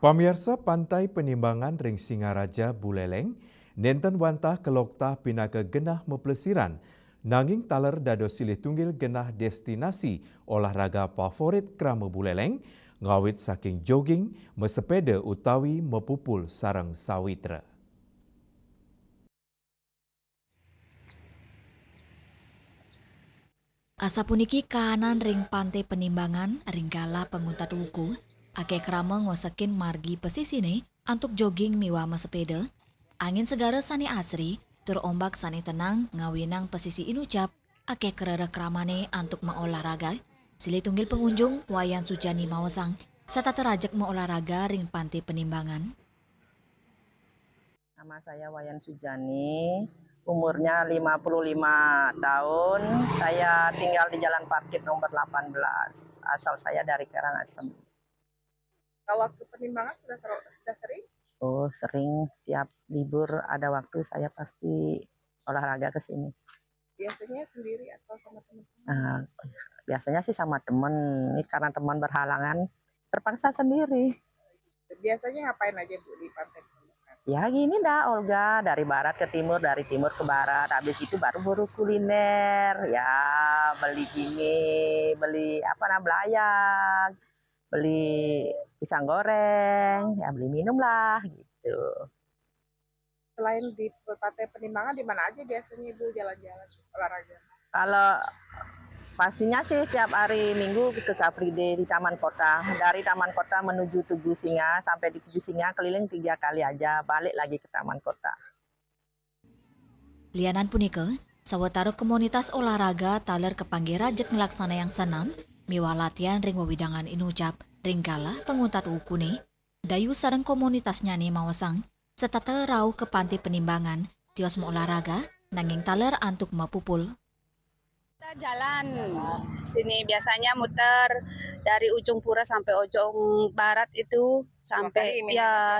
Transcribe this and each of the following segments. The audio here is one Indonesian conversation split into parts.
Pamirsa Pantai Penimbangan Ring Singaraja Buleleng, nenten wantah kelokta pinaga genah meplesiran, nanging taler dado silih tunggil genah destinasi olahraga favorit krama Buleleng, ngawit saking jogging, mesepeda utawi mepupul sarang sawitra. Asa puniki kahanan ring pantai Penimbangan, ringgala penguntat wuku, ake krama ngosekin margi pesisine antuk jogging miwa mesepeda, angin segara sani asri, tur ombak sani tenang ngawinang pesisi inucap, ake kerara kramane antuk maolahraga, sili tunggil pengunjung Wayan Sujani Mawasang, serta terajak maolahraga ring pantai Penimbangan. Nama saya Wayan Sujani, umurnya 55 tahun. Saya tinggal di Jalan Parkit nomor 18. Asal saya dari Karangasem. Kalau ke Penimbangan sudah sering? Oh, sering tiap libur ada waktu saya pasti olahraga ke sini. Biasanya sendiri atau sama teman-teman? Nah, biasanya sih sama teman. Ini karena teman berhalangan, terpaksa sendiri. Biasanya ngapain aja Bu di pantai Penimbangan? Ya gini dah Olga, dari barat ke timur, dari timur ke barat. Habis itu baru kuliner. Ya beli beli belayang, beli pisang goreng, ya beli minum lah gitu. Selain di pantai Penimbangan, di mana aja biasanya Ibu jalan-jalan olahraga? Kalau pastinya sih tiap hari Minggu ke Car Free Day di Taman Kota. Dari Taman Kota menuju Tugu Singa, sampai di Tugu Singa keliling 3 kali aja, balik lagi ke Taman Kota. Lianan punika, sawetara komunitas olahraga taler kepanggih rajek ngelaksana yang senam, miwa latihan ring wewidangan inucap, ringgala penguntat ukune, dayu sareng komunitas nyani Mawasang, serta terau ke pantai Penimbangan, tios olahraga, nanging taler antuk mapupul. Kita jalan sini biasanya muter dari ujung pura sampai ujung barat itu sampai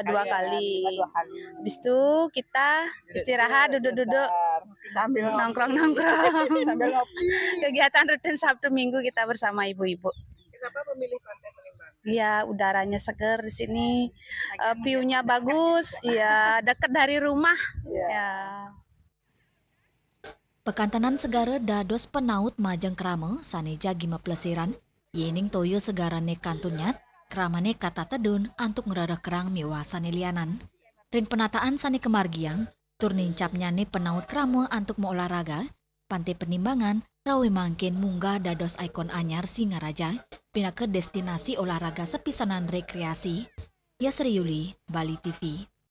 dua kali. Habis itu kita istirahat duduk-duduk sambil nongkrong-nongkrong. sambil ngopi. Kegiatan rutin Sabtu Minggu kita bersama ibu-ibu. Kenapa memilih pantai Penimbangan? Ya udaranya seger di sini, view-nya bagus, ya dekat dari rumah. Ya. Pekantanan segara dados penaut majeng krama saneja gima plesiran, yening toyo segarane kantunyat, kramane kata tedun antuk ngerara kerang miwa sane lianan. Ring penataan sane kemargiang, tur nincap nyane penaut krama antuk mau olahraga, pantai Penimbangan, rawe mangkin munggah dados ikon anyar Singaraja, pindah ke destinasi olahraga sepisanan rekreasi. Yasri Yuli, Bali TV.